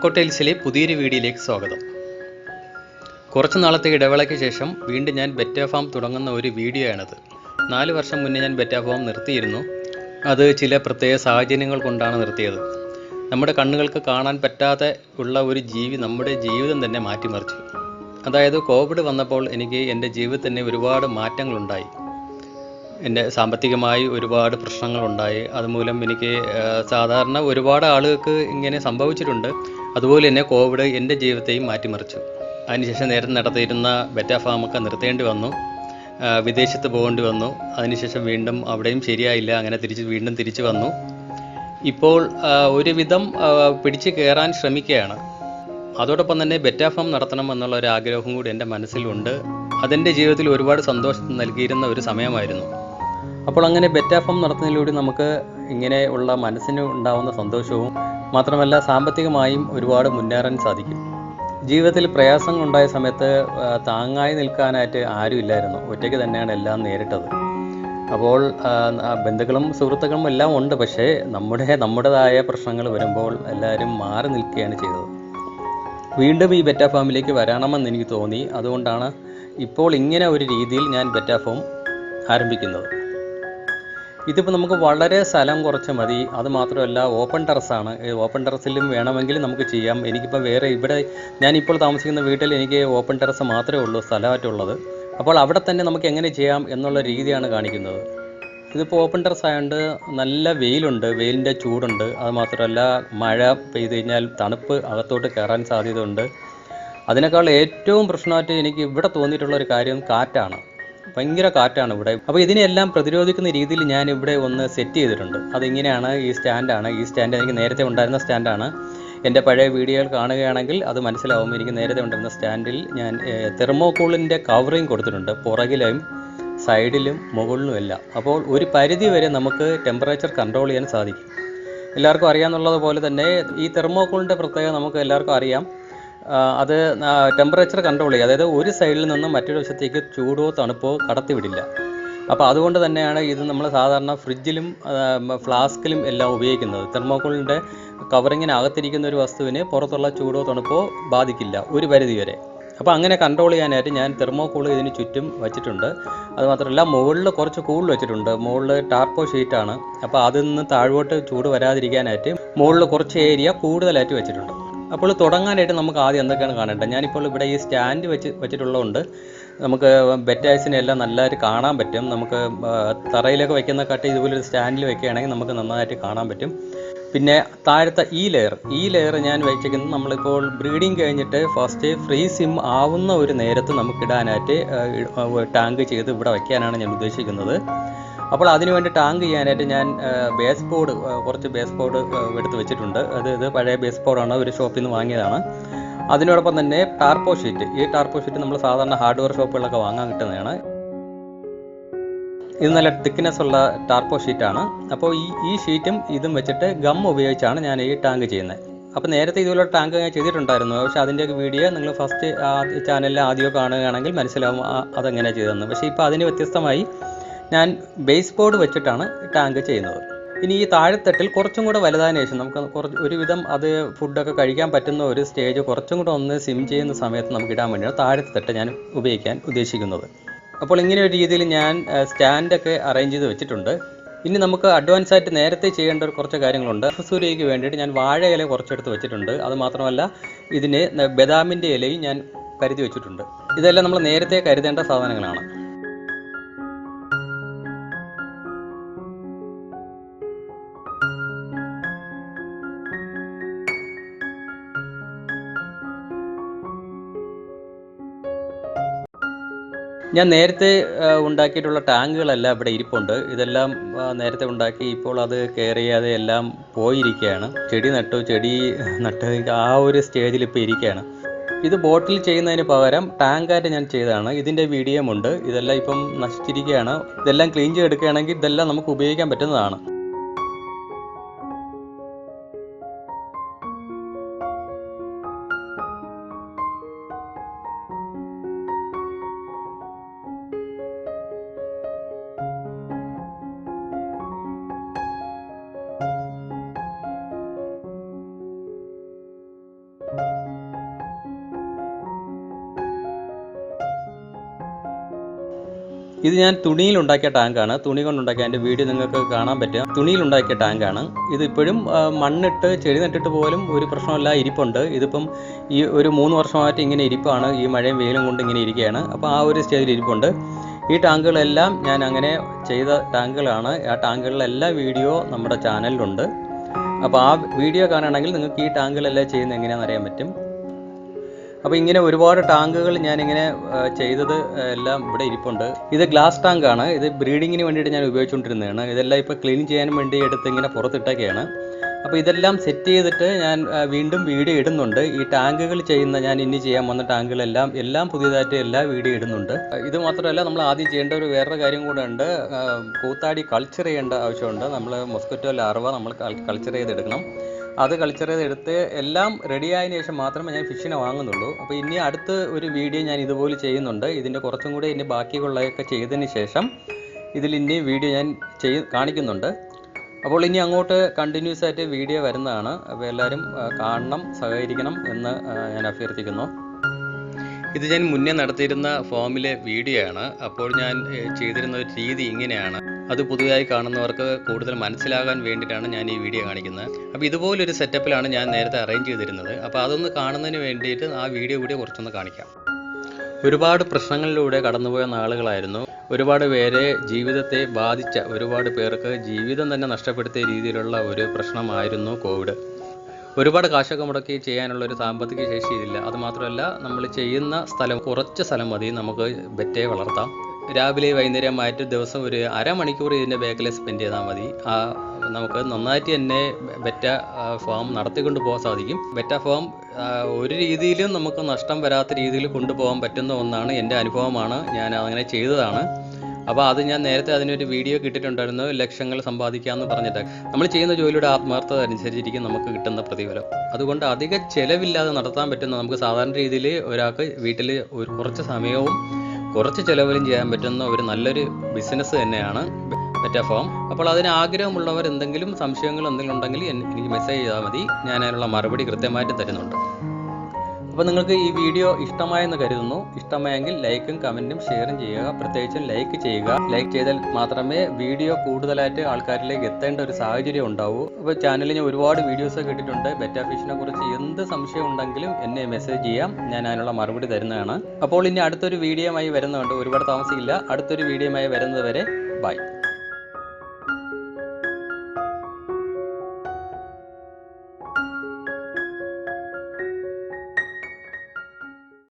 അക്കോട്ടൈൽസിലെ പുതിയൊരു വീഡിയോയിലേക്ക് സ്വാഗതം. കുറച്ച് നാളത്തെ ഇടവേളയ്ക്ക് ശേഷം വീണ്ടും ഞാൻ ബെറ്റ ഫാം തുടങ്ങുന്ന ഒരു വീഡിയോ ആണിത്. 4 വർഷം മുന്നേ ഞാൻ ബെറ്റ ഫാം നിർത്തിയിരുന്നു. അത് ചില പ്രത്യേക സാഹചര്യങ്ങൾ കൊണ്ടാണ് നിർത്തിയത്. നമ്മുടെ കണ്ണുകൾക്ക് കാണാൻ പറ്റാതെ ഉള്ള ഒരു ജീവി നമ്മുടെ ജീവിതം തന്നെ മാറ്റിമറിച്ചു. അതായത് കോവിഡ് വന്നപ്പോൾ എനിക്ക് എൻ്റെ ജീവിതത്തിൽ തന്നെ ഒരുപാട് മാറ്റങ്ങളുണ്ടായി. എൻ്റെ സാമ്പത്തികമായി ഒരുപാട് പ്രശ്നങ്ങളുണ്ടായി. അതുമൂലം എനിക്ക് സാധാരണ ഒരുപാട് ആളുകൾക്ക് ഇങ്ങനെ സംഭവിച്ചിട്ടുണ്ട്. അതുപോലെ തന്നെ കോവിഡ് എൻ്റെ ജീവിതത്തെയും മാറ്റിമറിച്ചു. അതിനുശേഷം നേരത്തെ നടത്തിയിരുന്ന ബെറ്റ ഫാമൊക്കെ നിർത്തേണ്ടി വന്നു. വിദേശത്ത് പോകേണ്ടി വന്നു. അതിനുശേഷം വീണ്ടും അവിടെയും ശരിയായില്ല. അങ്ങനെ വീണ്ടും തിരിച്ചു വന്നു. ഇപ്പോൾ ഒരുവിധം പിടിച്ച് കയറാൻ ശ്രമിക്കുകയാണ്. അതോടൊപ്പം തന്നെ ബെറ്റ ഫാം നടത്തണം എന്നുള്ള ഒരു ആഗ്രഹവും കൂടി എൻ്റെ മനസ്സിലുണ്ട്. അതെൻ്റെ ജീവിതത്തിൽ ഒരുപാട് സന്തോഷം നൽകിയിരുന്ന ഒരു സമയമായിരുന്നു. അപ്പോൾ അങ്ങനെ ബെറ്റ ഫാം നടത്തുന്നതിലൂടെ നമുക്ക് ഇങ്ങനെ ഉള്ള മനസ്സിന് ഉണ്ടാകുന്ന സന്തോഷവും മാത്രമല്ല സാമ്പത്തികമായും ഒരുപാട് മുന്നേറാൻ സാധിക്കും. ജീവിതത്തിൽ പ്രയാസങ്ങളുണ്ടായ സമയത്ത് താങ്ങായി നിൽക്കാനായിട്ട് ആരുമില്ലായിരുന്നു. ഒറ്റയ്ക്ക് തന്നെയാണ് എല്ലാം നേരിട്ടത്. അപ്പോൾ ബന്ധുക്കളും സുഹൃത്തുക്കളും എല്ലാം ഉണ്ട്. പക്ഷേ നമ്മുടേതായ പ്രശ്നങ്ങൾ വരുമ്പോൾ എല്ലാവരും മാറി നിൽക്കുകയാണ് ചെയ്തത്. വീണ്ടും ഈ ബെറ്റ ഫാമിലേക്ക് വരണമെന്ന് എനിക്ക് തോന്നി. അതുകൊണ്ടാണ് ഇപ്പോൾ ഇങ്ങനെ ഒരു രീതിയിൽ ഞാൻ ബെറ്റ ഫാം ആരംഭിക്കുന്നത്. ഇതിപ്പോൾ നമുക്ക് വളരെ സ്ഥലം കുറച്ച് മതി. അതുമാത്രമല്ല ഓപ്പൺ ടെറസാണ്. ഓപ്പൺ ടെറസിലും വേണമെങ്കിൽ നമുക്ക് ചെയ്യാം. എനിക്കിപ്പോൾ വേറെ ഇവിടെ ഞാനിപ്പോൾ താമസിക്കുന്ന വീട്ടിൽ എനിക്ക് ഓപ്പൺ ടെറസ് മാത്രമേ ഉള്ളൂ സ്ഥലമായിട്ടുള്ളത്. അപ്പോൾ അവിടെ തന്നെ നമുക്ക് എങ്ങനെ ചെയ്യാം എന്നുള്ള രീതിയാണ് കാണിക്കുന്നത്. ഇതിപ്പോൾ ഓപ്പൺ ടെറസ് ആയതുകൊണ്ട് നല്ല വെയിലുണ്ട്, വെയിലിൻ്റെ ചൂടുണ്ട്. അതുമാത്രമല്ല മഴ പെയ്ത് കഴിഞ്ഞാൽ തണുപ്പ് അകത്തോട്ട് കയറാൻ സാധ്യതയുണ്ട്. അതിനേക്കാൾ ഏറ്റവും പ്രശ്നമായിട്ട് എനിക്ക് ഇവിടെ തോന്നിയിട്ടുള്ള ഒരു കാര്യം കാറ്റാണ്. ഭയങ്കര കാറ്റാണ് ഇവിടെ. അപ്പോൾ ഇതിനെല്ലാം പ്രതിരോധിക്കുന്ന രീതിയിൽ ഞാൻ ഇവിടെ ഒന്ന് സെറ്റ് ചെയ്തിട്ടുണ്ട്. അതിങ്ങനെയാണ്. ഈ സ്റ്റാൻഡാണ്. ഈ സ്റ്റാൻഡ് എനിക്ക് നേരത്തെ ഉണ്ടായിരുന്ന സ്റ്റാൻഡാണ്. എൻ്റെ പഴയ വീഡിയോകൾ കാണുകയാണെങ്കിൽ അത് മനസ്സിലാവും. എനിക്ക് നേരത്തെ ഉണ്ടായിരുന്ന സ്റ്റാൻഡിൽ ഞാൻ തെർമോക്കോളിൻ്റെ കവറിങ് കൊടുത്തിട്ടുണ്ട്. പുറകിലും സൈഡിലും മുകളിലും എല്ലാം. അപ്പോൾ ഒരു പരിധി വരെ നമുക്ക് ടെമ്പറേച്ചർ കൺട്രോൾ ചെയ്യാൻ സാധിക്കും. എല്ലാവർക്കും അറിയാമെന്നുള്ളത് പോലെ തന്നെ ഈ തെർമോക്കോളിൻ്റെ പ്രത്യേകത നമുക്ക് എല്ലാവർക്കും അറിയാം. അത് ടെമ്പറേച്ചർ കൺട്രോൾ ചെയ്യുക. അതായത് ഒരു സൈഡിൽ നിന്നും മറ്റൊരു വശത്തേക്ക് ചൂടോ തണുപ്പോ കടത്തിവിടില്ല. അപ്പോൾ അതുകൊണ്ട് തന്നെയാണ് ഇത് നമ്മൾ സാധാരണ ഫ്രിഡ്ജിലും ഫ്ലാസ്കിലും എല്ലാം ഉപയോഗിക്കുന്നത്. തെർമോക്കോളിൻ്റെ കവറിങ്ങിനകത്തിരിക്കുന്ന ഒരു വസ്തുവിന് പുറത്തുള്ള ചൂടോ തണുപ്പോ ബാധിക്കില്ല ഒരു പരിധി വരെ. അപ്പോൾ അങ്ങനെ കൺട്രോൾ ചെയ്യാനായിട്ട് ഞാൻ തെർമോക്കോൾ ഇതിന് ചുറ്റും വെച്ചിട്ടുണ്ട്. അതുമാത്രമല്ല മുകളിൽ കുറച്ച് കൂടുതൽ വെച്ചിട്ടുണ്ട്. മുകളിൽ ടാർപ്പോ ഷീറ്റാണ്. അപ്പോൾ അതിൽ നിന്ന് താഴോട്ട് ചൂട് വരാതിരിക്കാനായിട്ട് മുകളിൽ കുറച്ച് ഏരിയ കൂടുതലായിട്ട് വെച്ചിട്ടുണ്ട്. അപ്പോൾ തുടങ്ങാനായിട്ട് നമുക്ക് ആദ്യം എന്തൊക്കെയാണ് കാണേണ്ടത്. ഞാനിപ്പോൾ ഇവിടെ ഈ സ്റ്റാൻഡ് വെച്ചിട്ടുള്ളതുകൊണ്ട് നമുക്ക് ബെറ്റാസിനെ എല്ലാം നല്ലതായിട്ട് കാണാൻ പറ്റും. നമുക്ക് തറയിലൊക്കെ വയ്ക്കുന്ന കട്ട് ഇതുപോലൊരു സ്റ്റാൻഡിൽ വെക്കുകയാണെങ്കിൽ നമുക്ക് നന്നായിട്ട് കാണാൻ പറ്റും. പിന്നെ താഴത്തെ ഈ ലെയർ ഞാൻ വെച്ചിരിക്കുന്നത് നമ്മളിപ്പോൾ ബ്രീഡിങ് കഴിഞ്ഞിട്ട് ഫസ്റ്റ് ഫ്രീ സിം ആവുന്ന ഒരു നേരത്ത് നമുക്കിടാനായിട്ട് ടാങ്ക് ചെയ്ത് ഇവിടെ വയ്ക്കാനാണ് ഞാൻ ഉദ്ദേശിക്കുന്നത്. അപ്പോൾ അതിനുവേണ്ടി ടാങ്ക് ചെയ്യാനായിട്ട് ഞാൻ കുറച്ച് ബേസ് ബോർഡ് എടുത്ത് വെച്ചിട്ടുണ്ട്. ഇത് പഴയ ബേസ് ബോർഡാണ്, ഒരു ഷോപ്പിൽ നിന്ന് വാങ്ങിയതാണ്. അതിനോടൊപ്പം തന്നെ ടാർപ്പോ ഷീറ്റ്. ഈ ടാർപ്പോ ഷീറ്റ് നമ്മൾ സാധാരണ ഹാർഡ്വെയർ ഷോപ്പുകളിലൊക്കെ വാങ്ങാൻ കിട്ടുന്നതാണ്. ഇത് നല്ല തിക്നെസ് ഉള്ള ടാർപ്പോ ഷീറ്റാണ്. അപ്പോൾ ഈ ഷീറ്റും ഇതും വെച്ചിട്ട് ഗം ഉപയോഗിച്ചാണ് ഞാൻ ഈ ടാങ്ക് ചെയ്യുന്നത്. അപ്പോൾ നേരത്തെ ഇതുപോലെ ടാങ്ക് ഞാൻ ചെയ്തിട്ടുണ്ടായിരുന്നു. പക്ഷേ അതിൻ്റെയൊക്കെ വീഡിയോ നിങ്ങൾ ഫസ്റ്റ് ചാനലിൽ ആദ്യം കാണുകയാണെങ്കിൽ മനസ്സിലാവും അതെങ്ങനെയാണ് ചെയ്തതെന്ന്. പക്ഷേ ഇപ്പോൾ അതിന് വ്യത്യസ്തമായി ഞാൻ ബേസ് ബോർഡ് വെച്ചിട്ടാണ് ടാങ്ക് ചെയ്യുന്നത്. ഇനി ഈ താഴെത്തട്ടിൽ കുറച്ചും കൂടെ വലുതായതിനു ശേഷം നമുക്ക് ഒരുവിധം അത് ഫുഡൊക്കെ കഴിക്കാൻ പറ്റുന്ന ഒരു സ്റ്റേജ് കുറച്ചും കൂടെ ഒന്ന് സിം ചെയ്യുന്ന സമയത്ത് നമുക്ക് ഇടാൻ വേണ്ടിയാണ് താഴത്തെ തട്ട് ഞാൻ ഉപയോഗിക്കാൻ ഉദ്ദേശിക്കുന്നത്. അപ്പോൾ ഇങ്ങനെ ഒരു രീതിയിൽ ഞാൻ സ്റ്റാൻഡൊക്കെ അറേഞ്ച് ചെയ്ത് വെച്ചിട്ടുണ്ട്. ഇനി നമുക്ക് അഡ്വാൻസ് ആയിട്ട് നേരത്തെ ചെയ്യേണ്ട കുറച്ച് കാര്യങ്ങളുണ്ട്. സൂര്യയ്ക്ക് വേണ്ടിയിട്ട് ഞാൻ വാഴ ഇല കുറച്ചെടുത്ത് വെച്ചിട്ടുണ്ട്. അതുമാത്രമല്ല ഇതിന് ബദാമിൻ്റെ ഇലയും ഞാൻ കരുതി വെച്ചിട്ടുണ്ട്. ഇതെല്ലാം നമ്മൾ നേരത്തെ കരുതേണ്ട സാധനങ്ങളാണ്. ഞാൻ നേരത്തെ ഉണ്ടാക്കിയിട്ടുള്ള ടാങ്കുകളെല്ലാം ഇവിടെ ഇരിപ്പുണ്ട്. ഇതെല്ലാം നേരത്തെ ഉണ്ടാക്കി ഇപ്പോൾ അത് കെയർ ചെയ്യാതെ എല്ലാം പോയിരിക്കുകയാണ്. ചെടി നട്ട് ആ ഒരു സ്റ്റേജിൽ ഇപ്പോൾ ഇരിക്കുകയാണ്. ഇത് ബോട്ടിൽ ചെയ്യുന്നതിന് പകരം ടാങ്കായിട്ട് ഞാൻ ചെയ്തതാണ്. ഇതിൻ്റെ വീഡിയോയും ഉണ്ട്. ഇതെല്ലാം ഇപ്പം നശിച്ചിരിക്കുകയാണ്. ഇതെല്ലാം ക്ലീൻ ചെയ്തെടുക്കുകയാണെങ്കിൽ ഇതെല്ലാം നമുക്ക് ഉപയോഗിക്കാൻ പറ്റുന്നതാണ്. ഇത് ഞാൻ തുണിയിലുണ്ടാക്കിയ ടാങ്കാണ്. തുണി കൊണ്ടുണ്ടാക്കിയ അതിൻ്റെ വീഡിയോ നിങ്ങൾക്ക് കാണാൻ പറ്റും. തുണിയിലുണ്ടാക്കിയ ടാങ്കാണ്. ഇതിപ്പോഴും മണ്ണിട്ട് ചെടി നട്ടിട്ട് പോലും ഒരു പ്രശ്നമില്ല, ഇരിപ്പുണ്ട്. ഇതിപ്പം ഈ ഒരു 3 വർഷമായിട്ട് ഇങ്ങനെ ഇരിപ്പാണ്. ഈ മഴയും വെയിലും കൊണ്ട് ഇങ്ങനെ ഇരിക്കുകയാണ്. അപ്പോൾ ആ ഒരു സ്റ്റേജിൽ ഇരിപ്പുണ്ട്. ഈ ടാങ്കുകളെല്ലാം ഞാൻ അങ്ങനെ ചെയ്ത ടാങ്കുകളാണ്. ആ ടാങ്കുകളിലെല്ലാം വീഡിയോ നമ്മുടെ ചാനലിലുണ്ട്. അപ്പോൾ ആ വീഡിയോ കാണുകയാണെങ്കിൽ നിങ്ങൾക്ക് ഈ ടാങ്കുകളെല്ലാം ചെയ്യുന്നത് എങ്ങനെയാണെന്ന് അറിയാൻ പറ്റും. അപ്പോൾ ഇങ്ങനെ ഒരുപാട് ടാങ്കുകൾ ഞാനിങ്ങനെ ചെയ്തത് എല്ലാം ഇവിടെ ഇരിപ്പുണ്ട്. ഇത് ഗ്ലാസ് ടാങ്കാണ്. ഇത് ബ്രീഡിങ്ങിന് വേണ്ടിയിട്ട് ഞാൻ ഉപയോഗിച്ചുകൊണ്ടിരുന്നതാണ്. ഇതെല്ലാം ഇപ്പോൾ ക്ലീൻ ചെയ്യാൻ വേണ്ടി എടുത്ത് ഇങ്ങനെ പുറത്തിട്ടൊക്കെയാണ്. അപ്പോൾ ഇതെല്ലാം സെറ്റ് ചെയ്തിട്ട് ഞാൻ വീണ്ടും വീഡിയോ ഇടുന്നുണ്ട്. ഈ ടാങ്കുകൾ ചെയ്യുന്ന ഞാൻ ഇനി ചെയ്യാൻ വന്ന ടാങ്കുകളെല്ലാം പുതിയതായിട്ട് എല്ലാ വീഡിയോ ഇടുന്നുണ്ട്. ഇത് മാത്രമല്ല, നമ്മൾ ആദ്യം ചെയ്യേണ്ട വേറൊരു കാര്യം കൂടെ ഉണ്ട്. കൂത്താടി കൾച്ചർ ചെയ്യേണ്ട ആവശ്യമുണ്ട്. നമ്മൾ മൊസ്കിറ്റോ ലാർവ നമ്മൾ കൾച്ചർ ചെയ്തെടുക്കണം. അത് കൾച്ചർ ചെയ്തെടുത്ത് എല്ലാം റെഡിയായതിനു ശേഷം മാത്രമേ ഞാൻ ഫിഷിനെ വാങ്ങുന്നുള്ളൂ. അപ്പോൾ ഇനി അടുത്ത ഒരു വീഡിയോ ഞാൻ ഇതുപോലെ ചെയ്യുന്നുണ്ട്. ഇതിൻ്റെ കുറച്ചും കൂടി ഇനി ബാക്കിയുള്ളതൊക്കെ ചെയ്തതിന് ശേഷം ഇതിൽ ഇനി വീഡിയോ ഞാൻ കാണിക്കുന്നുണ്ട്. അപ്പോൾ ഇനി അങ്ങോട്ട് കണ്ടിന്യൂസ് ആയിട്ട് വീഡിയോ വരുന്നതാണ്. അപ്പോൾ എല്ലാവരും കാണണം, സഹകരിക്കണം എന്ന് ഞാൻ അഭ്യർത്ഥിക്കുന്നു. ഇത് ഞാൻ മുന്നേ നടത്തിയിരുന്ന ഫോമിലെ വീഡിയോ ആണ്. അപ്പോൾ ഞാൻ ചെയ്തിരുന്ന ഒരു രീതി ഇങ്ങനെയാണ്. അത് പുതുതായി കാണുന്നവർക്ക് കൂടുതൽ മനസ്സിലാകാൻ വേണ്ടിയിട്ടാണ് ഞാൻ ഈ വീഡിയോ കാണിക്കുന്നത്. അപ്പോൾ ഇതുപോലൊരു സെറ്റപ്പിലാണ് ഞാൻ നേരത്തെ അറേഞ്ച് ചെയ്തിരുന്നത്. അപ്പോൾ അതൊന്ന് കാണുന്നതിന് വേണ്ടിയിട്ട് ആ വീഡിയോ കൂടി കുറച്ചൊന്ന് കാണിക്കാം. ഒരുപാട് പ്രശ്നങ്ങളിലൂടെ കടന്നുപോയ നാളുകളായിരുന്നു. ഒരുപാട് പേരെ ജീവിതത്തെ ബാധിച്ച, ഒരുപാട് പേർക്ക് ജീവിതം തന്നെ നഷ്ടപ്പെടുത്തിയ രീതിയിലുള്ള ഒരു പ്രശ്നമായിരുന്നു കോവിഡ്. ഒരുപാട് കാശൊക്കെ മുടക്കി ചെയ്യാനുള്ള ഒരു സാമ്പത്തിക ശേഷിയില്ല. അതുമാത്രമല്ല, നമ്മൾ ചെയ്യുന്ന സ്ഥലം കുറച്ച് സ്ഥലം മതി നമുക്ക് ബെറ്റയെ വളർത്താം. രാവിലെ വൈകുന്നേരമായിട്ട് ദിവസം ഒരു അരമണിക്കൂർ ഇതിൻ്റെ ബാക്കിൽ സ്പെൻഡ് ചെയ്താൽ മതി. നമുക്ക് നന്നായിട്ട് തന്നെ ബെറ്റ ഫാം നടത്തിക്കൊണ്ട് പോകാൻ സാധിക്കും. ബെറ്റ ഫാം ഒരു രീതിയിലും നമുക്ക് നഷ്ടം വരാത്ത രീതിയിൽ കൊണ്ടുപോകാൻ പറ്റുന്ന ഒന്നാണ്. എൻ്റെ അനുഭവമാണ്, ഞാൻ അങ്ങനെ ചെയ്തതാണ്. അപ്പോൾ അത് ഞാൻ നേരത്തെ അതിനൊരു വീഡിയോ കിട്ടിയിട്ടുണ്ടായിരുന്നു. ലക്ഷങ്ങൾ സമ്പാദിക്കാമെന്ന് പറഞ്ഞിട്ട്. നമ്മൾ ചെയ്യുന്ന ജോലിയുടെ ആത്മാർത്ഥത അനുസരിച്ചിരിക്കും നമുക്ക് കിട്ടുന്ന പ്രതിഫലം. അതുകൊണ്ട് അധിക ചിലവില്ലാതെ നടത്താൻ പറ്റുന്ന, നമുക്ക് സാധാരണ രീതിയിൽ ഒരാൾക്ക് വീട്ടിൽ ഒരു കുറച്ച് സമയവും കുറച്ച് ചിലവിലും ചെയ്യാൻ പറ്റുന്ന ഒരു നല്ലൊരു ബിസിനസ് തന്നെയാണ് ബെറ്റ ഫാം. അപ്പോൾ അതിന് ആഗ്രഹമുള്ളവർ എന്തെങ്കിലും സംശയങ്ങൾ എന്തെങ്കിലും ഉണ്ടെങ്കിൽ എനിക്ക് മെസ്സേജ് ചെയ്താൽ മതി. ഞാൻ അതിനുള്ള മറുപടി കൃത്യമായിട്ട് തരുന്നുണ്ട്. അപ്പോൾ നിങ്ങൾക്ക് ഈ വീഡിയോ ഇഷ്ടമായെന്ന് കരുതുന്നു. ഇഷ്ടമായെങ്കിൽ ലൈക്കും കമൻറ്റും ഷെയറും ചെയ്യുക. പ്രത്യേകിച്ചും ലൈക്ക് ചെയ്യുക. ലൈക്ക് ചെയ്താൽ മാത്രമേ വീഡിയോ കൂടുതലായിട്ട് ആൾക്കാരിലേക്ക് എത്തേണ്ട ഒരു സാഹചര്യം ഉണ്ടാവൂ. അപ്പോൾ ചാനലിൽ ഞാൻ ഒരുപാട് വീഡിയോസ് കിട്ടിയിട്ടുണ്ട്. ബെറ്റ ഫിഷിനെ കുറിച്ച് എന്ത് സംശയം ഉണ്ടെങ്കിലും എന്നെ മെസ്സേജ് ചെയ്യാം. ഞാൻ അതിനുള്ള മറുപടി തരുന്നതാണ്. അപ്പോൾ ഇനി അടുത്തൊരു വീഡിയോയുമായി വരുന്നുണ്ട്. ഒരുപാട് താമസിക്കില്ല. അടുത്തൊരു വീഡിയോയുമായി വരുന്നത് വരെ ബൈ.